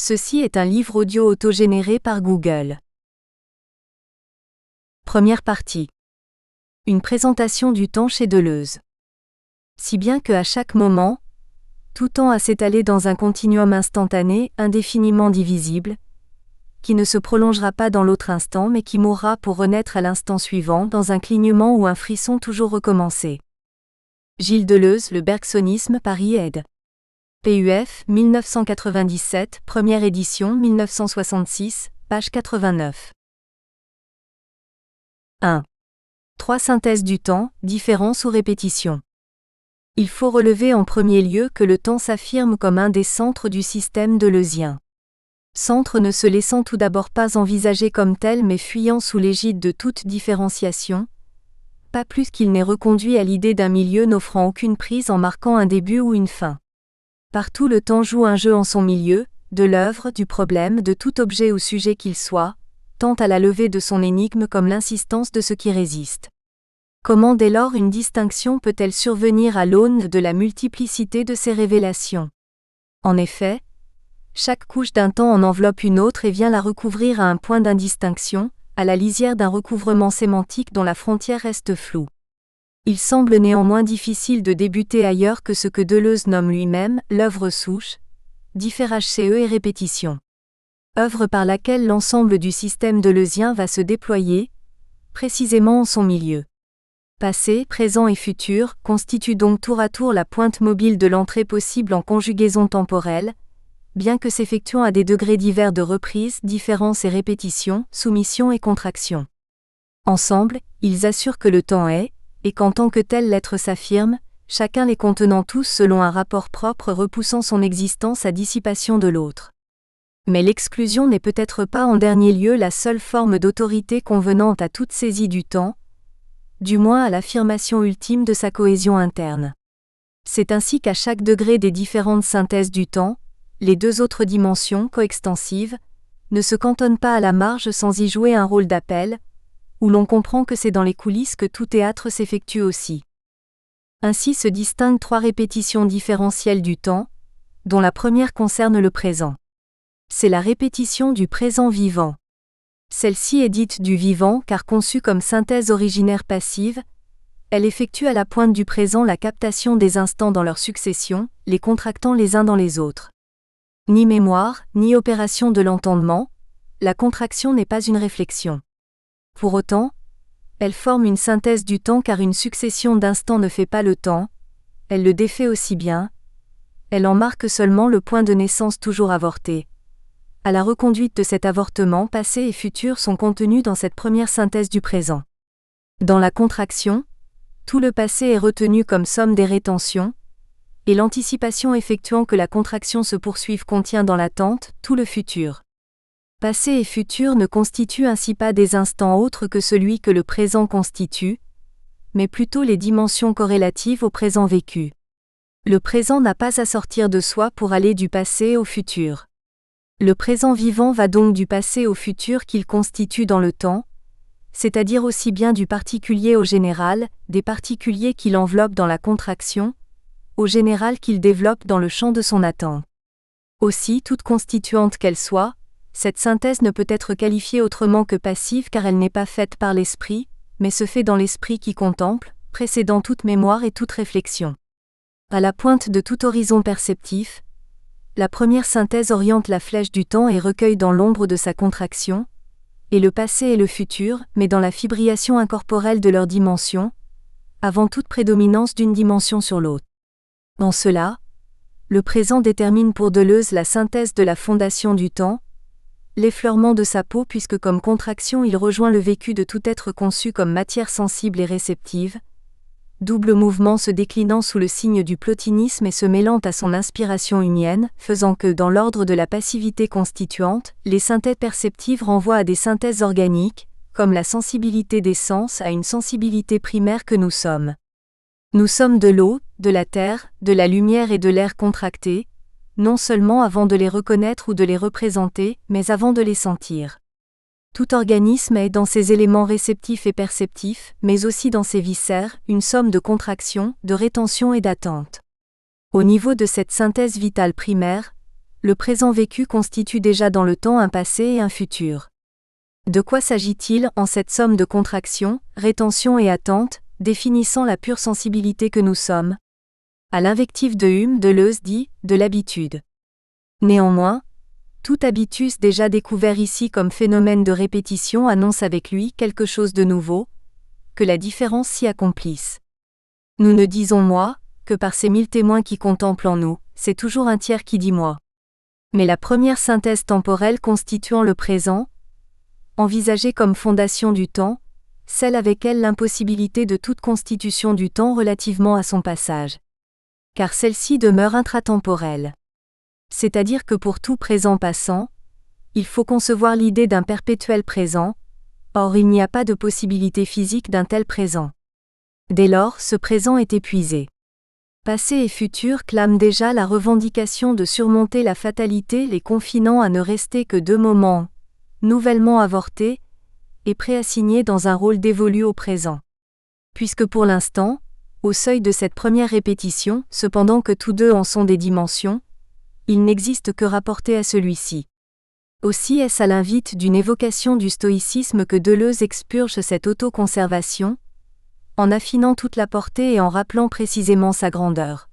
Ceci est un livre audio autogénéré par Google. Première partie. Une présentation du temps chez Deleuze. Si bien que à chaque moment, tout temps a s'étalé dans un continuum instantané, indéfiniment divisible, qui ne se prolongera pas dans l'autre instant mais qui mourra pour renaître à l'instant suivant dans un clignement ou un frisson toujours recommencé. Gilles Deleuze, Le Bergsonisme, Paris ed. PUF, 1997, première édition, 1966, page 89. 1. 3 synthèses du temps, différence ou répétition. Il faut relever en premier lieu que le temps s'affirme comme un des centres du système deleuzien. Centre ne se laissant tout d'abord pas envisager comme tel mais fuyant sous l'égide de toute différenciation, pas plus qu'il n'est reconduit à l'idée d'un milieu n'offrant aucune prise en marquant un début ou une fin. Partout le temps joue un jeu en son milieu, de l'œuvre, du problème, de tout objet ou sujet qu'il soit, tant à la levée de son énigme comme l'insistance de ce qui résiste. Comment dès lors une distinction peut-elle survenir à l'aune de la multiplicité de ces révélations ? En effet, chaque couche d'un temps en enveloppe une autre et vient la recouvrir à un point d'indistinction, à la lisière d'un recouvrement sémantique dont la frontière reste floue. Il semble néanmoins difficile de débuter ailleurs que ce que Deleuze nomme lui-même l'œuvre souche, diffère-HCE et répétition. Œuvre par laquelle l'ensemble du système deleuzien va se déployer, précisément en son milieu. Passé, présent et futur constituent donc tour à tour la pointe mobile de l'entrée possible en conjugaison temporelle, bien que s'effectuant à des degrés divers de reprise, différence et répétition, soumission et contraction. Ensemble, ils assurent que le temps est, et qu'en tant que tel l'être s'affirme, chacun les contenant tous selon un rapport propre repoussant son existence à dissipation de l'autre. Mais l'exclusion n'est peut-être pas en dernier lieu la seule forme d'autorité convenant à toute saisie du temps, du moins à l'affirmation ultime de sa cohésion interne. C'est ainsi qu'à chaque degré des différentes synthèses du temps, les deux autres dimensions, coextensives, ne se cantonnent pas à la marge sans y jouer un rôle d'appel, où l'on comprend que c'est dans les coulisses que tout théâtre s'effectue aussi. Ainsi se distinguent 3 répétitions différentielles du temps, dont la première concerne le présent. C'est la répétition du présent vivant. Celle-ci est dite du vivant car conçue comme synthèse originaire passive, elle effectue à la pointe du présent la captation des instants dans leur succession, les contractant les uns dans les autres. Ni mémoire, ni opération de l'entendement, la contraction n'est pas une réflexion. Pour autant, elle forme une synthèse du temps car une succession d'instants ne fait pas le temps, elle le défait aussi bien, elle en marque seulement le point de naissance toujours avorté. À la reconduite de cet avortement, passé et futur sont contenus dans cette première synthèse du présent. Dans la contraction, tout le passé est retenu comme somme des rétentions, et l'anticipation effectuant que la contraction se poursuive contient dans l'attente tout le futur. Passé et futur ne constituent ainsi pas des instants autres que celui que le présent constitue, mais plutôt les dimensions corrélatives au présent vécu. Le présent n'a pas à sortir de soi pour aller du passé au futur. Le présent vivant va donc du passé au futur qu'il constitue dans le temps, c'est-à-dire aussi bien du particulier au général, des particuliers qu'il enveloppe dans la contraction, au général qu'il développe dans le champ de son attente. Aussi, toute constituante qu'elle soit, cette synthèse ne peut être qualifiée autrement que passive car elle n'est pas faite par l'esprit, mais se fait dans l'esprit qui contemple, précédant toute mémoire et toute réflexion. À la pointe de tout horizon perceptif, la première synthèse oriente la flèche du temps et recueille dans l'ombre de sa contraction, et le passé et le futur, mais dans la fibrillation incorporelle de leur dimension, avant toute prédominance d'une dimension sur l'autre. En cela, le présent détermine pour Deleuze la synthèse de la fondation du temps, l'effleurement de sa peau puisque comme contraction il rejoint le vécu de tout être conçu comme matière sensible et réceptive, double mouvement se déclinant sous le signe du plotinisme et se mêlant à son inspiration humienne, faisant que dans l'ordre de la passivité constituante, les synthèses perceptives renvoient à des synthèses organiques, comme la sensibilité des sens à une sensibilité primaire que nous sommes. Nous sommes de l'eau, de la terre, de la lumière et de l'air contractés, non seulement avant de les reconnaître ou de les représenter, mais avant de les sentir. Tout organisme est dans ses éléments réceptifs et perceptifs, mais aussi dans ses viscères, une somme de contraction, de rétention et d'attente. Au niveau de cette synthèse vitale primaire, Le présent vécu constitue déjà dans le temps un passé et un futur. De quoi s'agit-il en cette somme de contraction, rétention et attente, définissant la pure sensibilité que nous sommes? À l'invective de Hume, Deleuze dit « de l'habitude ». Néanmoins, tout habitus déjà découvert ici comme phénomène de répétition annonce avec lui quelque chose de nouveau, que la différence s'y accomplisse. Nous ne disons moi, que par ces 1000 témoins qui contemplent en nous, c'est toujours un tiers qui dit moi. Mais la première synthèse temporelle constituant le présent, envisagée comme fondation du temps, scelle avec elle l'impossibilité de toute constitution du temps relativement à son passage. Car celle-ci demeure intratemporelle. C'est-à-dire que pour tout présent passant, il faut concevoir l'idée d'un perpétuel présent, or il n'y a pas de possibilité physique d'un tel présent. Dès lors, ce présent est épuisé. Passé et futur clament déjà la revendication de surmonter la fatalité, les confinant à ne rester que deux moments, nouvellement avortés, et préassignés dans un rôle dévolu au présent. Puisque pour l'instant, au seuil de cette première répétition, cependant que tous deux en sont des dimensions, il n'existe que rapporté à celui-ci. Aussi est-ce à l'invite d'une évocation du stoïcisme que Deleuze expurge cette autoconservation, en affinant toute la portée et en rappelant précisément sa grandeur.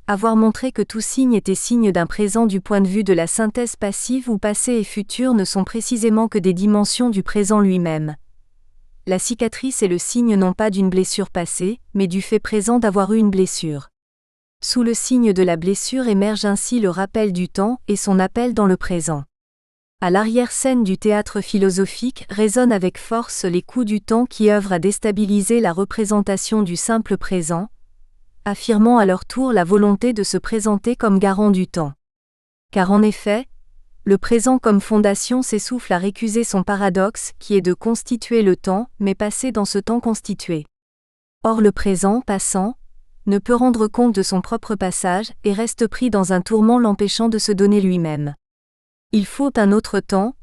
Avoir montré que tout signe était signe d'un présent du point de vue de la synthèse passive où passé et futur ne sont précisément que des dimensions du présent lui-même. La cicatrice est le signe non pas d'une blessure passée, mais du fait présent d'avoir eu une blessure. Sous le signe de la blessure émerge ainsi le rappel du temps et son appel dans le présent. À l'arrière-scène du théâtre philosophique résonnent avec force les coups du temps qui œuvrent à déstabiliser la représentation du simple présent, affirmant à leur tour la volonté de se présenter comme garant du temps. Car en effet, le présent comme fondation s'essouffle à récuser son paradoxe qui est de constituer le temps, mais passer dans ce temps constitué. Or le présent, passant, ne peut rendre compte de son propre passage et reste pris dans un tourment l'empêchant de se donner lui-même. Il faut un autre temps,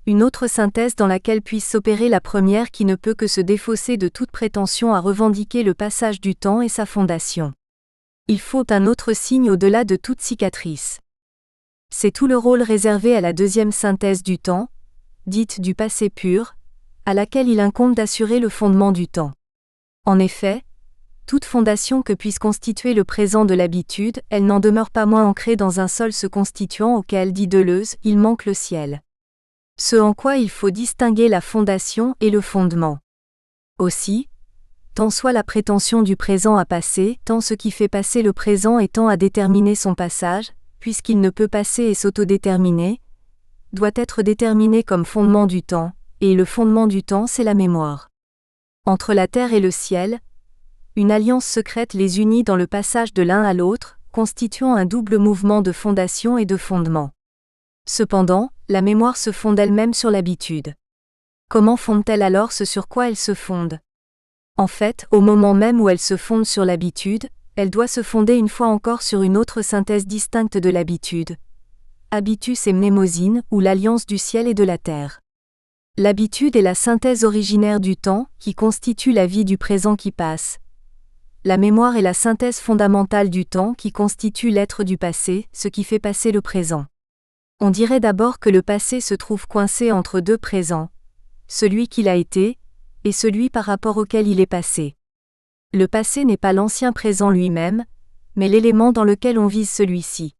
une autre synthèse dans laquelle puisse s'opérer la première qui ne peut que se défausser de toute prétention à revendiquer le passage du temps et sa fondation. Il faut un autre signe au-delà de toute cicatrice. C'est tout le rôle réservé à la deuxième synthèse du temps, dite du passé pur, à laquelle il incombe d'assurer le fondement du temps. En effet, toute fondation que puisse constituer le présent de l'habitude, elle n'en demeure pas moins ancrée dans un sol se constituant auquel, dit Deleuze, il manque le ciel. Ce en quoi il faut distinguer la fondation et le fondement. Aussi, tant soit la prétention du présent à passer, tant ce qui fait passer le présent étant à déterminer son passage, puisqu'il ne peut passer et s'autodéterminer, doit être déterminé comme fondement du temps, et le fondement du temps c'est la mémoire. Entre la terre et le ciel, une alliance secrète les unit dans le passage de l'un à l'autre, constituant un double mouvement de fondation et de fondement. Cependant, la mémoire se fonde elle-même sur l'habitude. Comment fonde-t-elle alors ce sur quoi elle se fonde? En fait, au moment même où elle se fonde sur l'habitude, elle doit se fonder une fois encore sur une autre synthèse distincte de l'habitude. Habitus et mnémosine, ou l'alliance du ciel et de la terre. L'habitude est la synthèse originaire du temps, qui constitue la vie du présent qui passe. La mémoire est la synthèse fondamentale du temps qui constitue l'être du passé, ce qui fait passer le présent. On dirait d'abord que le passé se trouve coincé entre deux présents, celui qu'il a été, et celui par rapport auquel il est passé. Le passé n'est pas l'ancien présent lui-même, mais l'élément dans lequel on vise celui-ci.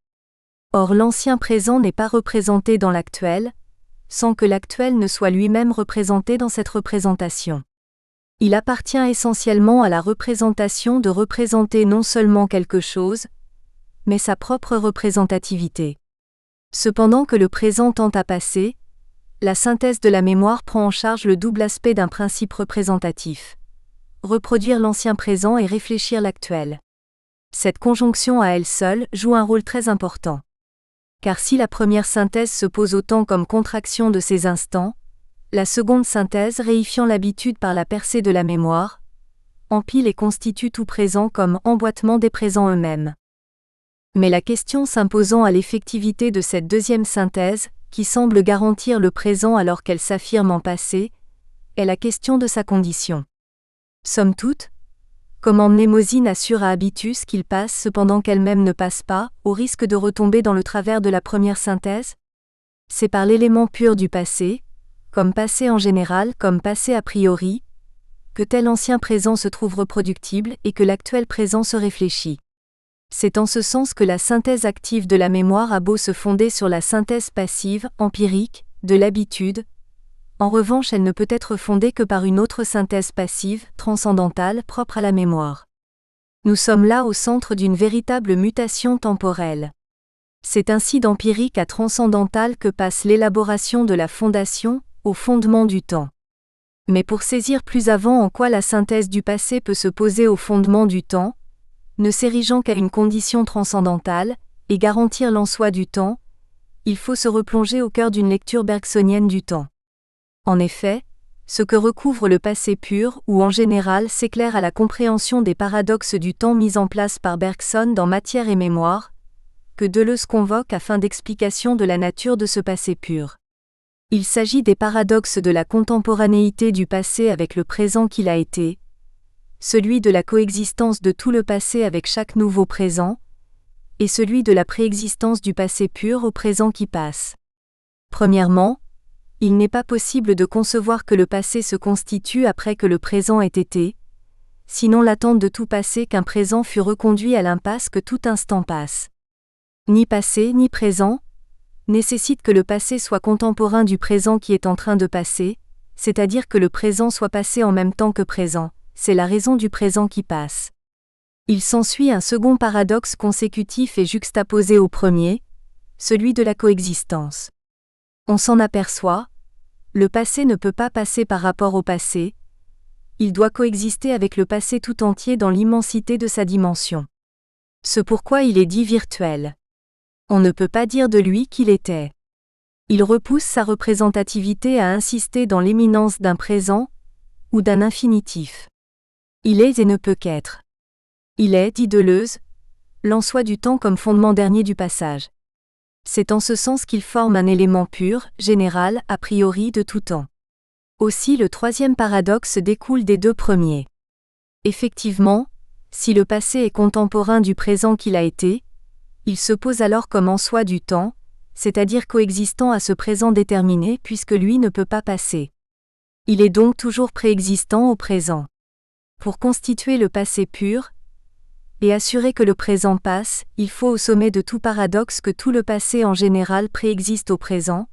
Or l'ancien présent n'est pas représenté dans l'actuel, sans que l'actuel ne soit lui-même représenté dans cette représentation. Il appartient essentiellement à la représentation de représenter non seulement quelque chose, mais sa propre représentativité. Cependant que le présent tend à passer, la synthèse de la mémoire prend en charge le double aspect d'un principe représentatif. Reproduire l'ancien présent et réfléchir l'actuel. Cette conjonction à elle seule joue un rôle très important. Car si la première synthèse se pose au temps comme contraction de ces instants, la seconde synthèse réifiant l'habitude par la percée de la mémoire, empile et constitue tout présent comme emboîtement des présents eux-mêmes. Mais la question s'imposant à l'effectivité de cette deuxième synthèse, qui semble garantir le présent alors qu'elle s'affirme en passé, est la question de sa condition. Somme toute, Comment Mnémosyne assure à Habitus qu'il passe cependant qu'elle-même ne passe pas, au risque de retomber dans le travers de la première synthèse? C'est par l'élément pur du passé, comme passé en général comme passé a priori, que tel ancien présent se trouve reproductible et que l'actuel présent se réfléchit. C'est en ce sens que la synthèse active de la mémoire a beau se fonder sur la synthèse passive, empirique, de l'habitude. En revanche, elle ne peut être fondée que par une autre synthèse passive, transcendantale, propre à la mémoire. Nous sommes là au centre d'une véritable mutation temporelle. C'est ainsi d'empirique à transcendantal que passe l'élaboration de la fondation, au fondement du temps. Mais pour saisir plus avant en quoi la synthèse du passé peut se poser au fondement du temps, ne s'érigeant qu'à une condition transcendantale, et garantir l'en-soi du temps, il faut se replonger au cœur d'une lecture bergsonienne du temps. En effet, ce que recouvre le passé pur ou en général s'éclaire à la compréhension des paradoxes du temps mis en place par Bergson dans Matière et Mémoire, que Deleuze convoque afin d'explication de la nature de ce passé pur. Il s'agit des paradoxes de la contemporanéité du passé avec le présent qu'il a été, celui de la coexistence de tout le passé avec chaque nouveau présent, et celui de la préexistence du passé pur au présent qui passe. Premièrement, il n'est pas possible de concevoir que le passé se constitue après que le présent ait été, sinon l'attente de tout passé qu'un présent fut reconduit à l'impasse que tout instant passe. Ni passé ni présent nécessite que le passé soit contemporain du présent qui est en train de passer, c'est-à-dire que le présent soit passé en même temps que présent. C'est la raison du présent qui passe. Il s'ensuit un second paradoxe consécutif et juxtaposé au premier, celui de la coexistence. On s'en aperçoit, le passé ne peut pas passer par rapport au passé, il doit coexister avec le passé tout entier dans l'immensité de sa dimension. Ce pourquoi il est dit virtuel. On ne peut pas dire de lui qu'il était. Il repousse sa représentativité à insister dans l'éminence d'un présent ou d'un infinitif. Il est et ne peut qu'être. Il est, dit Deleuze, l'en-soi du temps comme fondement dernier du passage. C'est en ce sens qu'il forme un élément pur, général, a priori de tout temps. Aussi le troisième paradoxe découle des deux premiers. Effectivement, si le passé est contemporain du présent qu'il a été, il se pose alors comme en soi du temps, c'est-à-dire coexistant à ce présent déterminé puisque lui ne peut pas passer. Il est donc toujours préexistant au présent. Pour constituer le passé pur et assurer que le présent passe, il faut au sommet de tout paradoxe que tout le passé en général préexiste au présent,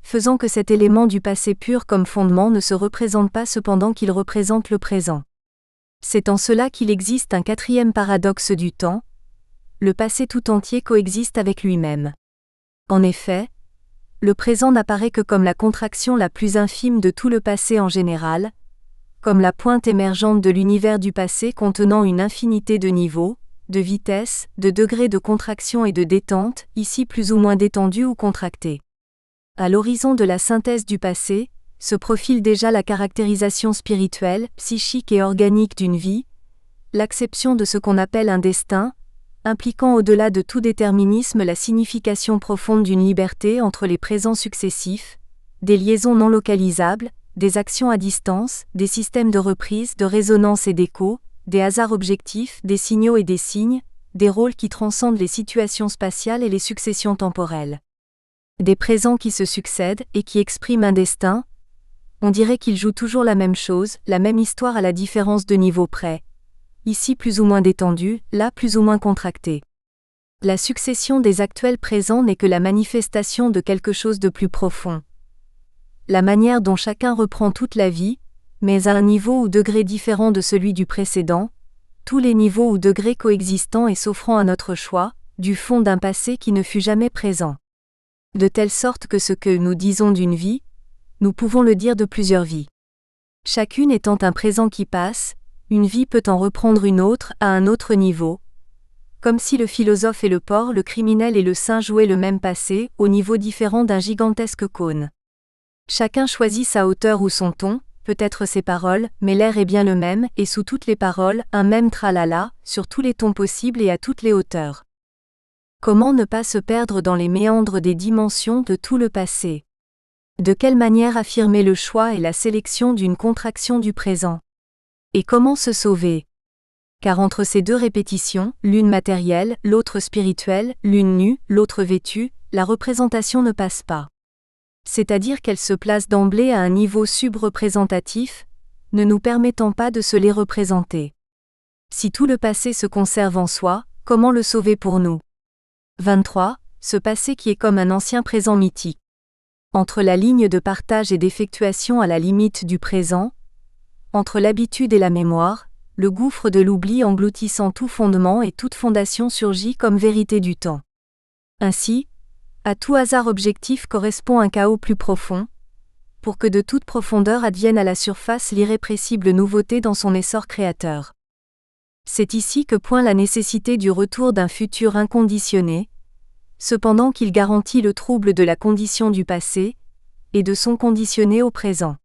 faisant que cet élément du passé pur comme fondement ne se représente pas cependant qu'il représente le présent. C'est en cela qu'il existe un quatrième paradoxe du temps, le passé tout entier coexiste avec lui-même. En effet, le présent n'apparaît que comme la contraction la plus infime de tout le passé en général, comme la pointe émergente de l'univers du passé contenant une infinité de niveaux, de vitesses, de degrés de contraction et de détente, ici plus ou moins détendus ou contractés. À l'horizon de la synthèse du passé, se profile déjà la caractérisation spirituelle, psychique et organique d'une vie, l'acception de ce qu'on appelle un destin, impliquant au-delà de tout déterminisme la signification profonde d'une liberté entre les présents successifs, des liaisons non localisables, des actions à distance, des systèmes de reprise, de résonance et d'écho, des hasards objectifs, des signaux et des signes, des rôles qui transcendent les situations spatiales et les successions temporelles. Des présents qui se succèdent et qui expriment un destin, on dirait qu'ils jouent toujours la même chose, la même histoire à la différence de niveau près, ici plus ou moins détendu, là plus ou moins contracté. La succession des actuels présents n'est que la manifestation de quelque chose de plus profond. La manière dont chacun reprend toute la vie, mais à un niveau ou degré différent de celui du précédent, tous les niveaux ou degrés coexistant et s'offrant à notre choix, du fond d'un passé qui ne fut jamais présent. De telle sorte que ce que nous disons d'une vie, nous pouvons le dire de plusieurs vies. Chacune étant un présent qui passe, une vie peut en reprendre une autre à un autre niveau, comme si le philosophe et le porc, le criminel et le saint jouaient le même passé, au niveau différent d'un gigantesque cône. Chacun choisit sa hauteur ou son ton, peut-être ses paroles, mais l'air est bien le même, et sous toutes les paroles, un même tralala, sur tous les tons possibles et à toutes les hauteurs. Comment ne pas se perdre dans les méandres des dimensions de tout le passé? De quelle manière affirmer le choix et la sélection d'une contraction du présent? Et comment se sauver? Car entre ces deux répétitions, l'une matérielle, l'autre spirituelle, l'une nue, l'autre vêtue, la représentation ne passe pas. C'est-à-dire qu'elle se place d'emblée à un niveau sub-représentatif, ne nous permettant pas de se les représenter. Si tout le passé se conserve en soi, comment le sauver pour nous ? 23. Ce passé qui est comme un ancien présent mythique. Entre la ligne de partage et d'effectuation à la limite du présent, entre l'habitude et la mémoire, le gouffre de l'oubli engloutissant tout fondement et toute fondation surgit comme vérité du temps. Ainsi, à tout hasard objectif correspond un chaos plus profond, pour que de toute profondeur advienne à la surface l'irrépressible nouveauté dans son essor créateur. C'est ici que pointe la nécessité du retour d'un futur inconditionné, cependant qu'il garantit le trouble de la condition du passé, et de son conditionné au présent.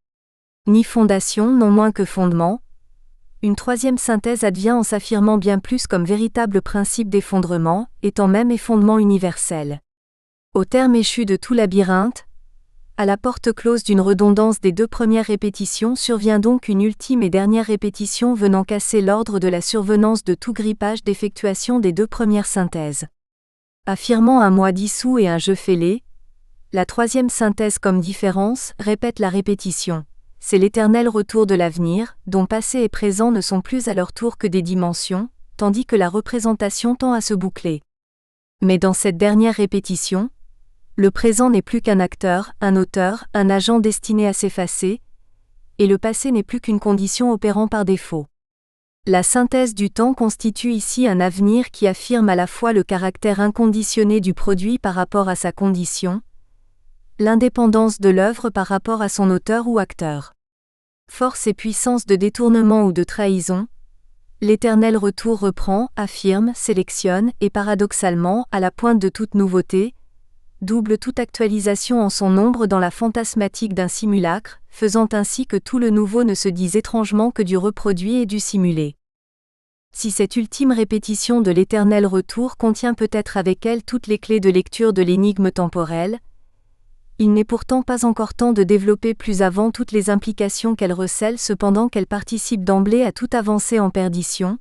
Ni fondation non moins que fondement, une troisième synthèse advient en s'affirmant bien plus comme véritable principe d'effondrement, étant même effondrement universel. Au terme échu de tout labyrinthe, à la porte close d'une redondance des deux premières répétitions survient donc une ultime et dernière répétition venant casser l'ordre de la survenance de tout grippage d'effectuation des deux premières synthèses. Affirmant un moi dissous et un je fêlé, la troisième synthèse comme différence répète la répétition. C'est l'éternel retour de l'avenir, dont passé et présent ne sont plus à leur tour que des dimensions, tandis que la représentation tend à se boucler. Mais dans cette dernière répétition, le présent n'est plus qu'un acteur, un auteur, un agent destiné à s'effacer, et le passé n'est plus qu'une condition opérant par défaut. La synthèse du temps constitue ici un avenir qui affirme à la fois le caractère inconditionné du produit par rapport à sa condition, l'indépendance de l'œuvre par rapport à son auteur ou acteur. Force et puissance de détournement ou de trahison, l'éternel retour reprend, affirme, sélectionne et paradoxalement, à la pointe de toute nouveauté, double toute actualisation en son ombre dans la fantasmatique d'un simulacre, faisant ainsi que tout le nouveau ne se dise étrangement que du reproduit et du simulé. Si cette ultime répétition de l'éternel retour contient peut-être avec elle toutes les clés de lecture de l'énigme temporelle, il n'est pourtant pas encore temps de développer plus avant toutes les implications qu'elle recèle cependant qu'elle participe d'emblée à toute avancée en perdition,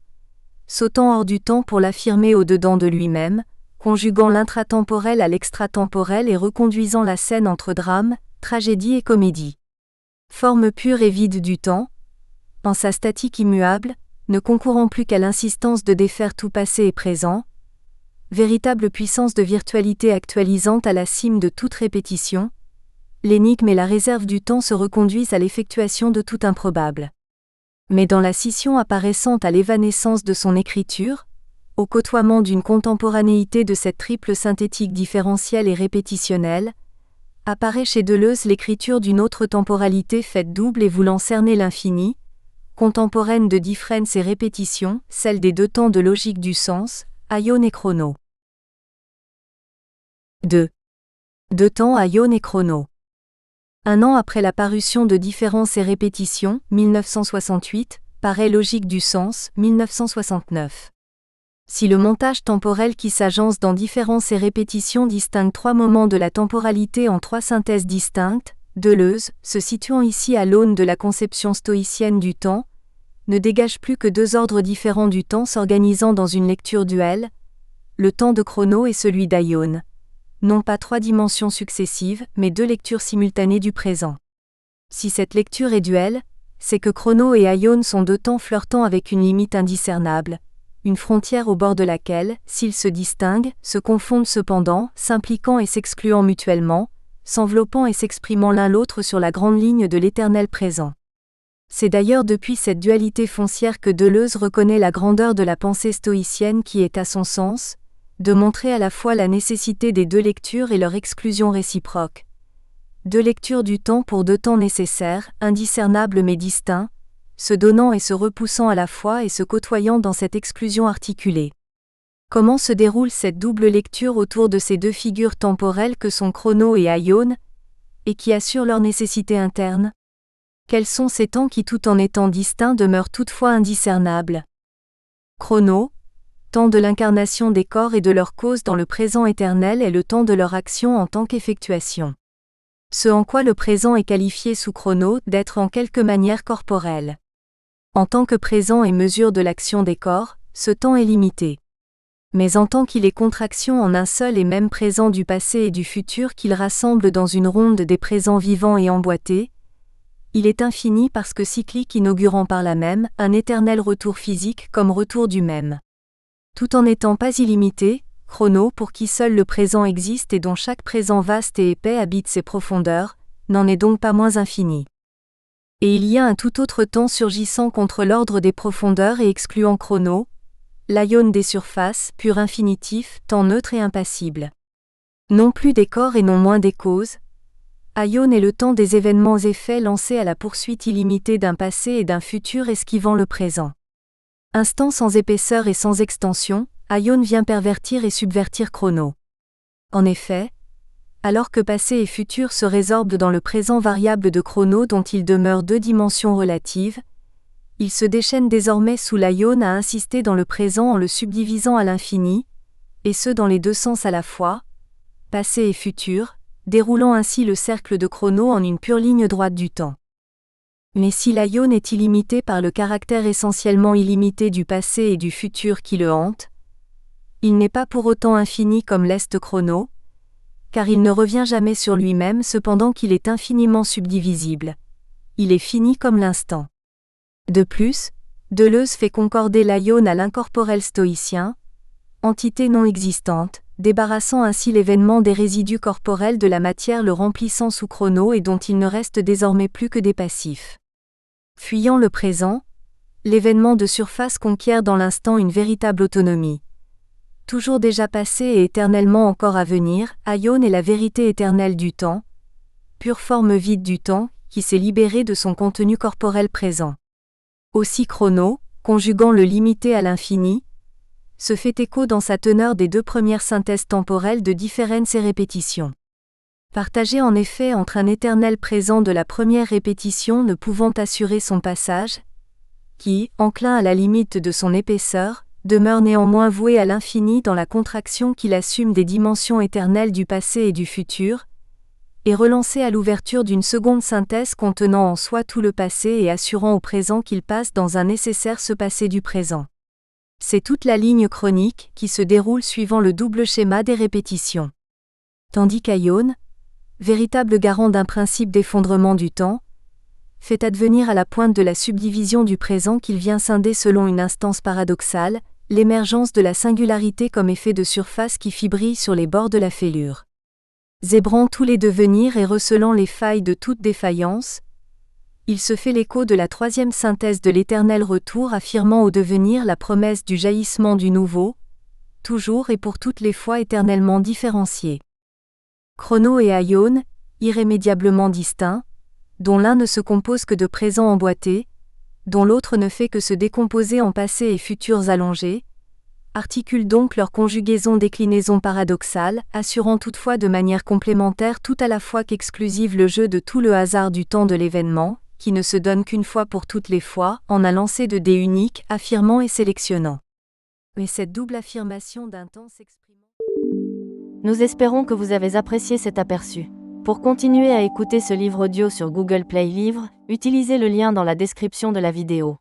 sautant hors du temps pour l'affirmer au-dedans de lui-même, conjuguant l'intratemporel à l'extratemporel et reconduisant la scène entre drame, tragédie et comédie. Forme pure et vide du temps, en sa statique immuable, ne concourant plus qu'à l'insistance de défaire tout passé et présent, véritable puissance de virtualité actualisante à la cime de toute répétition, l'énigme et la réserve du temps se reconduisent à l'effectuation de tout improbable. Mais dans la scission apparaissante à l'évanescence de son écriture, au côtoiement d'une contemporanéité de cette triple synthétique différentielle et répétitionnelle, apparaît chez Deleuze l'écriture d'une autre temporalité faite double et voulant cerner l'infini, contemporaine de difference et répétition, celle des deux temps de logique du sens, aion et chrono. 2. Deux temps aion et chrono. Un an après la parution de Différence et répétition, 1968, paraît Logique du sens, 1969. Si le montage temporel qui s'agence dans Différence et répétition distingue trois moments de la temporalité en trois synthèses distinctes, Deleuze, se situant ici à l'aune de la conception stoïcienne du temps, ne dégage plus que deux ordres différents du temps s'organisant dans une lecture duelle, le temps de chrono et celui d'aion. Non pas trois dimensions successives, mais deux lectures simultanées du présent. Si cette lecture est duelle, c'est que chrono et aion sont deux temps flirtant avec une limite indiscernable, une frontière au bord de laquelle, s'ils se distinguent, se confondent cependant, s'impliquant et s'excluant mutuellement, s'enveloppant et s'exprimant l'un l'autre sur la grande ligne de l'éternel présent. C'est d'ailleurs depuis cette dualité foncière que Deleuze reconnaît la grandeur de la pensée stoïcienne qui est à son sens, de montrer à la fois la nécessité des deux lectures et leur exclusion réciproque. Deux lectures du temps pour deux temps nécessaires, indiscernables mais distincts, se donnant et se repoussant à la fois et se côtoyant dans cette exclusion articulée. Comment se déroule cette double lecture autour de ces deux figures temporelles que sont chrono et aion, et qui assurent leur nécessité interne ? Quels sont ces temps qui tout en étant distincts demeurent toutefois indiscernables ? Chrono, temps de l'incarnation des corps et de leur cause dans le présent éternel est le temps de leur action en tant qu'effectuation. Ce en quoi le présent est qualifié sous chrono d'être en quelque manière corporel. En tant que présent et mesure de l'action des corps, ce temps est limité. Mais en tant qu'il est contraction en un seul et même présent du passé et du futur qu'il rassemble dans une ronde des présents vivants et emboîtés, il est infini parce que cyclique, inaugurant par là même un éternel retour physique comme retour du même. Tout en n'étant pas illimité, chrono pour qui seul le présent existe et dont chaque présent vaste et épais habite ses profondeurs, n'en est donc pas moins infini. Et il y a un tout autre temps surgissant contre l'ordre des profondeurs et excluant chrono, l'aion des surfaces, pur infinitif, temps neutre et impassible. Non plus des corps et non moins des causes, aion est le temps des événements et faits lancés à la poursuite illimitée d'un passé et d'un futur esquivant le présent. Instant sans épaisseur et sans extension, aion vient pervertir et subvertir chrono. En effet, alors que passé et futur se résorbent dans le présent variable de chrono dont il demeure deux dimensions relatives, il se déchaîne désormais sous l'aion à insister dans le présent en le subdivisant à l'infini, et ce dans les deux sens à la fois, passé et futur, déroulant ainsi le cercle de chrono en une pure ligne droite du temps. Mais si l'aion est illimité par le caractère essentiellement illimité du passé et du futur qui le hante, il n'est pas pour autant infini comme l'est chrono, car il ne revient jamais sur lui-même cependant qu'il est infiniment subdivisible. Il est fini comme l'instant. De plus, Deleuze fait concorder l'aion à l'incorporel stoïcien, entité non existante, débarrassant ainsi l'événement des résidus corporels de la matière le remplissant sous chrono et dont il ne reste désormais plus que des passifs. Fuyant le présent, l'événement de surface conquiert dans l'instant une véritable autonomie. Toujours déjà passé et éternellement encore à venir, aion est la vérité éternelle du temps, pure forme vide du temps, qui s'est libérée de son contenu corporel présent. Aussi chrono, conjuguant le limité à l'infini, se fait écho dans sa teneur des deux premières synthèses temporelles de différence et répétition. Partagé en effet entre un éternel présent de la première répétition ne pouvant assurer son passage, qui, enclin à la limite de son épaisseur, demeure néanmoins voué à l'infini dans la contraction qu'il assume des dimensions éternelles du passé et du futur, et relancé à l'ouverture d'une seconde synthèse contenant en soi tout le passé et assurant au présent qu'il passe dans un nécessaire se passer du présent. C'est toute la ligne chronique qui se déroule suivant le double schéma des répétitions. Tandis qu'aion, véritable garant d'un principe d'effondrement du temps, fait advenir à la pointe de la subdivision du présent qu'il vient scinder selon une instance paradoxale, l'émergence de la singularité comme effet de surface qui fibrille sur les bords de la fêlure. Zébrant tous les devenirs et recelant les failles de toute défaillance, il se fait l'écho de la troisième synthèse de l'éternel retour affirmant au devenir la promesse du jaillissement du nouveau, toujours et pour toutes les fois éternellement différencié. Chrono et aion, irrémédiablement distincts, dont l'un ne se compose que de présents emboîtés, dont l'autre ne fait que se décomposer en passés et futurs allongés, articulent donc leur conjugaison déclinaison paradoxale, assurant toutefois de manière complémentaire tout à la fois qu'exclusive le jeu de tout le hasard du temps de l'événement, qui ne se donne qu'une fois pour toutes les fois, en un lancer de dés unique, affirmant et sélectionnant. Mais cette double affirmation d'un temps s'exprime. Nous espérons que vous avez apprécié cet aperçu. Pour continuer à écouter ce livre audio sur Google Play Livres, utilisez le lien dans la description de la vidéo.